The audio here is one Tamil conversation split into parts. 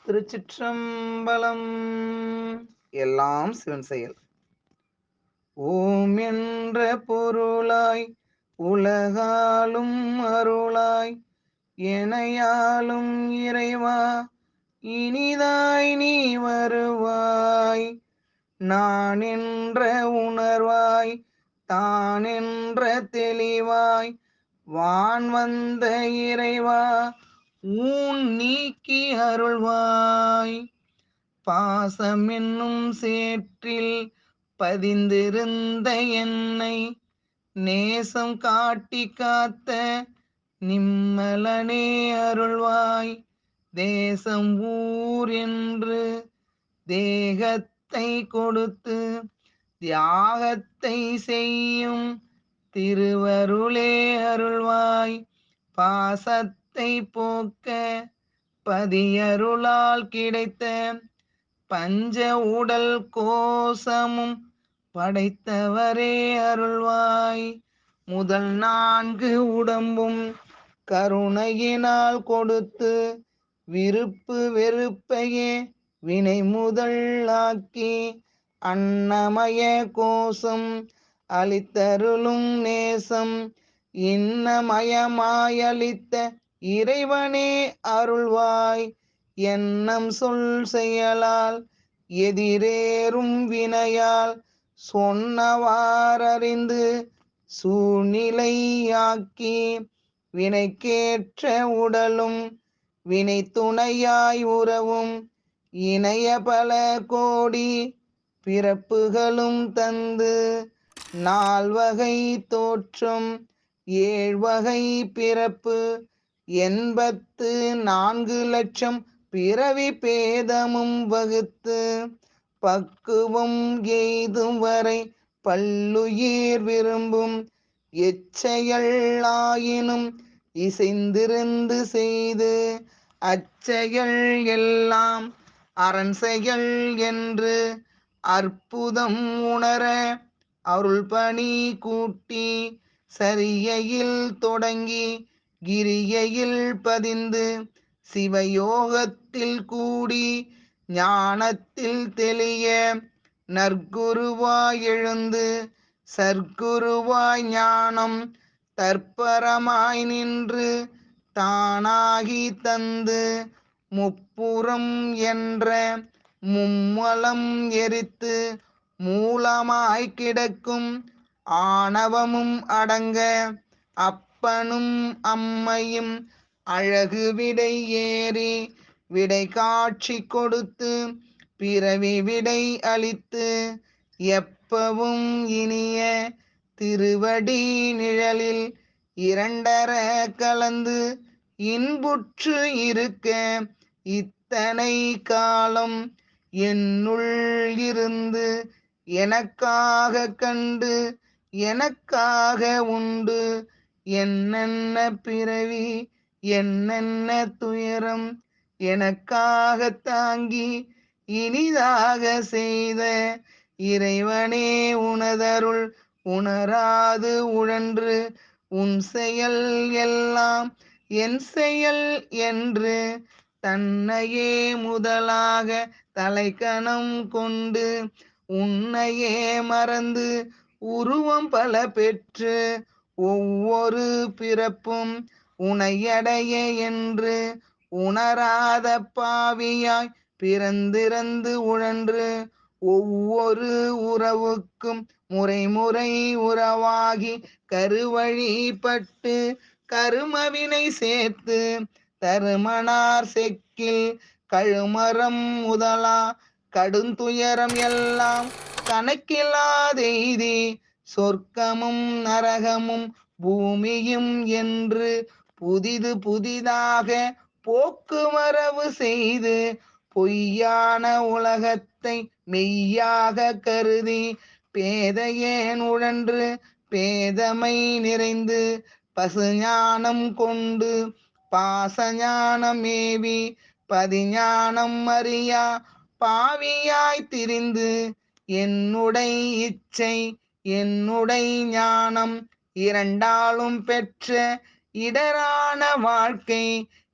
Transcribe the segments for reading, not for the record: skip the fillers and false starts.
திருச்சிற்றம்பலம். எல்லாம் சிவன் செயல். ஓம் என்ற பொருளாய் உலகாலும் அருளாய் எனையாலும் இறைவா இனிதாய் நீ வருவாய். நான் என்ற உணர்வாய் தான் என்ற தெளிவாய் வான் வந்த இறைவா ஊன் நீக்கி அருள்வாய். பாசம் என்னும் சேற்றில் பதிந்திருந்த என்னை நேசம் காட்டி காத்த நிம்மலனே அருள்வாய். தேசம் ஊர் என்று தேகத்தை கொடுத்து தியாகத்தை செய்யும் திருவருளே அருள்வாய். பாசத்தை போக்க பதியருளால் கிடைத்த பஞ்ச உடல் கோசமும் படைத்தவரே அருள்வாய். முதல் 4 உடம்பும் கருணையினால் கொடுத்து விருப்பு வெறுப்பையே வினை முதல் ஆக்கி அன்னமய கோஷம் அளித்தருளும் நேசம் இன்னமயமாயளித்த இறைவனே அருள்வாய். எண்ணம் சொல் செயலால் எதிரேறும் வினையால் சொன்னவாறறிந்து சூழ்நிலையாக்கி வினைக்கேற்ற உடலும் வினை துணையாய் உறவும் இணைய பல கோடி பிறப்புகளும் தந்து 4 வகை தோற்றம் 7 வகை பிறப்பு 84 லட்சம் பிறவி பேதமும் வகுத்து பக்குவம் எய்தும் வரை பல்லுயிர் விரும்பும் எச்செயல் ஆயினும் இசைந்திருந்து செய்து அச்செயல் எல்லாம் அரண் செயல் என்று அற்புதம் உணர அருள் பணி கூட்டி சரியையில் தொடங்கி கிரியையில் பதிந்து சிவயோகத்தில் கூடி ஞானத்தில் தெளிய நற்குருவாய் எழுந்து சற்குருவாய் ஞானம் தற்பரமாய் நின்று தானாகி தந்து முப்புறம் என்ற மும்மலம் எரித்து மூலமாய் கிடக்கும் ஆணவமும் அடங்க அப்பனும் அம்மையும் அழகு விடை ஏறி விடை காட்சி கொடுத்து பிறவி விடை அளித்து எப்பவும் இனிய திருவடி நிழலில் இரண்டர கலந்து இன்புற்று இருக்க இத்தனை காலம் என்னுள் இருந்து எனக்காக கண்டு எனக்காக உண்டு என்னென்ன பிறவி என்னென்ன துயரம் எனக்காக தாங்கி இனிதாக செய்த இறைவனே உனதருள் உணராது உழன்று உன் செயல் எல்லாம் என் செயல் என்று தன்னையே முதலாக தலைக்கணம் கொண்டு உன்னையே மறந்து உருவம் பல பெற்று ஒவ்வொரு பிறப்பும் உனையடைய என்று உணராத பாவியாய் பிறந்திறந்து உழன்று ஒவ்வொரு உறவுக்கும் முறை உறவாகி கருவழிப்பட்டு கருமவினை சேர்த்து தருமனார் செக்கில் கழுமரம் முதலா கடுந்துயரம் எல்லாம் கணக்கில்லாதெய்தி சொர்க்கமும் நரகமும் பூமியும் என்று புதிதாக போக்குமரவு செய்து பொய்யான உலகத்தை மெய்யாக கருதி பேதையேன் உழன்று பேதமை நிறைந்து பசுஞானம் கொண்டு பாசஞானம் மேவி பதிஞானம் அறியா பாவியாய் திரிந்து என்னுடை இச்சை என்னுடை ஞானம் இரண்டாலும் பெற்ற இடரான வாழ்க்கை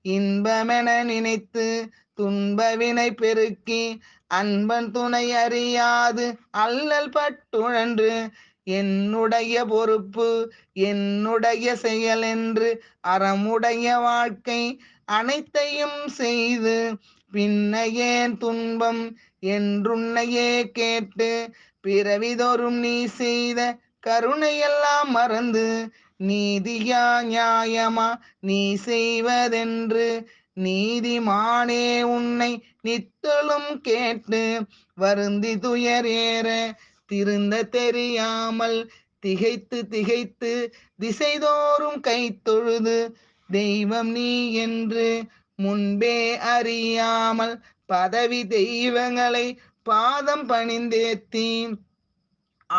இன்பமென நினைத்து துன்பவினை பெருக்கி அன்பன் துணை அறியாது அல்லல் பட்டுழன்று என்னுடைய பொறுப்பு என்னுடைய செயல் என்று அறமுடைய வாழ்க்கை அனைத்தையும் செய்து பின்னையேன் துன்பம் என்றுன்னையே கேட்டு பிறவிதொறும் நீ செய்த கருணையெல்லாம் மறந்து நீதியா நியாயமா நீ செய்வதென்று நீதிமானே உன்னை நித்தலும் கேட்டு வருந்தி துயரேற திருந்த தெரியாமல் திகைத்து திகைத்து திசைதோறும் கைத்தொழுது தெய்வம் நீ என்று முன்பே அறியாமல் பதவி தெய்வங்களை பாதம் பணிந்தேத்தி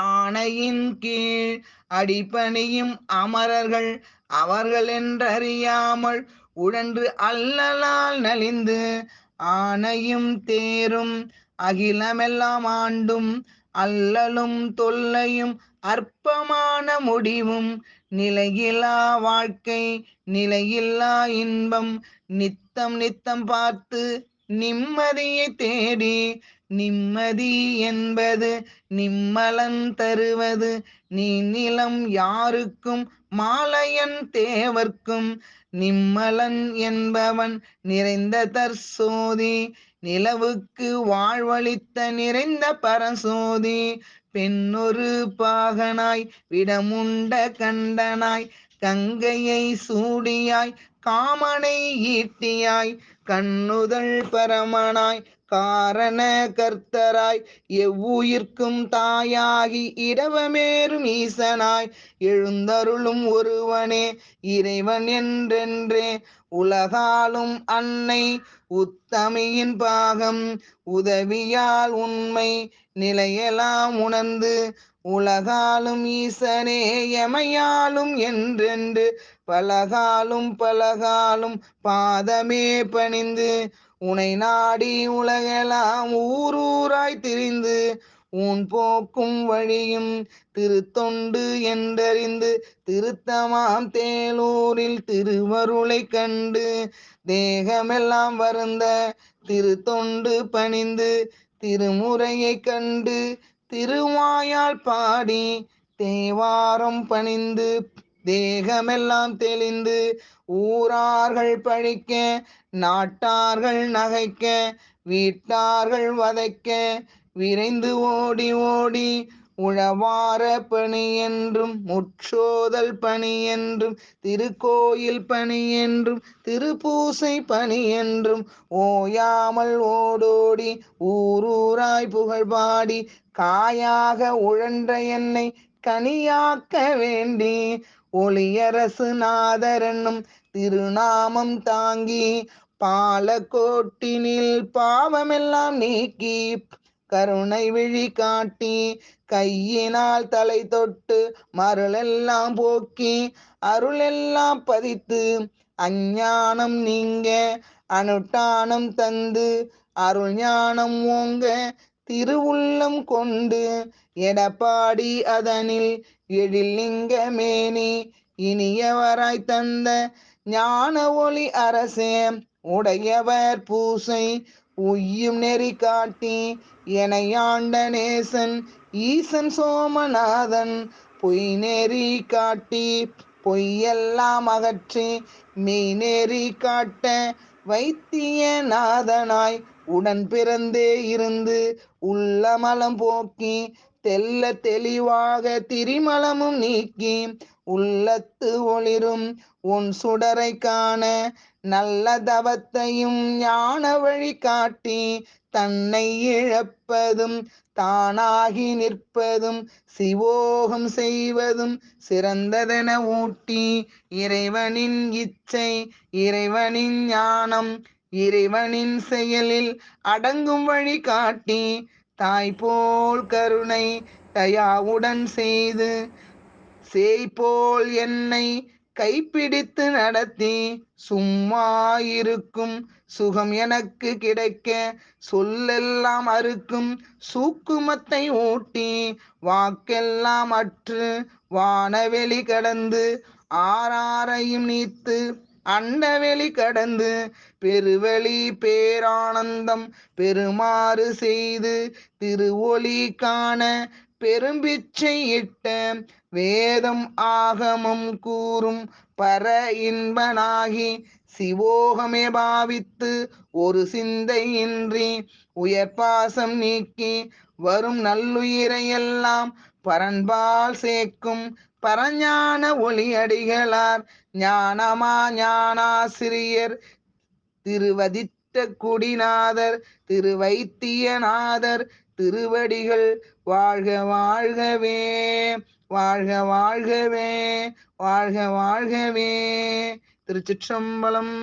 ஆணையின் கீழ் அடிபணியும் அமரர்கள் அவர்கள் என்றறியாமல் உழன்று அல்லலால் நலிந்து ஆணையும் தேரும் அகிலமெல்லாம் ஆண்டும் அல்லலும் தொல்லையும் அற்பமான முடிவும் நிலையில்லா வாழ்க்கை நிலையில்லா இன்பம் நித்தம் நித்தம் பார்த்து நிம்மதியை தேடி நிம்மதி என்பது நிம்மலன் தருவது நீ நிலம் யாருக்கும் மாலையன் தேவர்க்கும் நிம்மலன் என்பவன் நிறைந்த தற்சோதி நிலவுக்கு வாழ்வளித்த நிறைந்த பரசோதி பெண்ணொரு பாகனாய் விடமுண்ட கண்டனாய் கங்கையை சூடியாய் காமனை ஈட்டியாய் கண்ணுதல் பரமனாய் காரண கர்த்தராய் எவ்வுயிர்க்கும் தாயாகி இடவமேறும் ஈசனாய் எழுந்தருளும் ஒருவனே இறைவன் என்றென்றே உலகாலும் அன்னை உத்தமியின் பாகம் உதவியால் உண்மை நிலையெல்லாம் உணர்ந்து உலகாலும் ஈசனே எமையாலும் என்றென்று பலகாலும் பாதமே பணிந்து உனை நாடி உலகெல்லாம் ஊரூராய் திரிந்து உன் போக்கும் வழியும் திருத்தொண்டு என்றறிந்து திருத்தமாம் தேலூரில் திருவருளை கண்டு தேகமெல்லாம் வருந்த திருத்தொண்டு பணிந்து திருமுறையை கண்டு திருவாயால் பாடி தேவாரம் பணிந்து தேகமெல்லாம் தெளிந்து ஊரார்கள் பழிக்க நாட்டார்கள் நகைக்க வீட்டார்கள் வதைக்க விரைந்து ஓடி ஓடி உழவார பணி என்றும் முற்றோதல் பணி என்றும் திருக்கோயில் பணி என்றும் திருப்பூசை பணி என்றும் ஓயாமல் ஓடோடி ஊரூராய் புகழ்பாடி காயாக உழன்ற என்னை கனியாக்க வேண்டி ஒளியரசு நாதரென்னும் திருநாமம் தாங்கி பாலக்கோட்டினில் பாவமெல்லாம் நீக்கி கருணை விழி காட்டி கையினால் தலை தொட்டு மருளெல்லாம் போக்கி அருளெல்லாம் பதித்து அஞ்ஞானம் நீங்க அனுட்டானம் தந்து அருள் ஞானம் ஓங்க திருவுள்ளம் கொண்டு எடப்பாடி அதனில் எழிலிங்க மேனி இனியவராய் தந்த ஞான ஒளி அரசே உடையவர் பூசை உய்யும் நெறி காட்டி எனையாண்ட நேசன் ஈசன் சோமநாதன் பொய் நெறி காட்டி பொய்யெல்லாம் அகற்றி மெய் நெறி காட்ட வைத்திய நாதனாய் உடன் பிறந்தே இருந்து உள்ளமலம் போக்கி தெல்ல தெளிவாக திரிமலமும் நீக்கி உள்ளத்து ஒளிரும் உன் சுடரை காண நல்ல தவத்தையும் ஞான வழி காட்டி தன்னை இழப்பதும் தானாகி நிற்பதும் சிவோகம் செய்வதும் சிறந்ததென ஊட்டி இறைவனின் இச்சை இறைவனின் ஞானம் இறைவனின் செயலில் அடங்கும் வழி காட்டி தாய்போல் கருணை தயாவுடன் செய்து சேய்போல் என்னை கைப்பிடித்து நடத்தி சும்மா இருக்கும் சுகம் எனக்கு கிடைக்க சொல்லெல்லாம் அறுக்கும் சூக்குமத்தை ஊட்டி வாக்கெல்லாம் அற்று வானவெளி கடந்து ஆறாரையும் நீத்து அண்டவெளி கடந்து பெருவெளி பேரானந்தம் பெருமாறு செய்து திருவொளி காண பெரும்பிச்சை இட்ட வேதம் ஆகமம் கூறும் பர இன்பனாகி சிவோகமே பாவித்து ஒரு சிந்தையின்றி உயர்பாசம் நீக்கி வரும் நல்லுயிரையெல்லாம் பரன்பால் சேர்க்கும் பரஞான ஒளியடிகளார் ஞானமா ஞானாசிரியர் திருவதித்த குடிநாதர் திருவைத்தியநாதர் திருவடிகள் வாழ்க வாழ்கவே வாழ்க வாழ்கவே வாழ்க வாழ்கவே. திருச்சிற்றம்பலம்.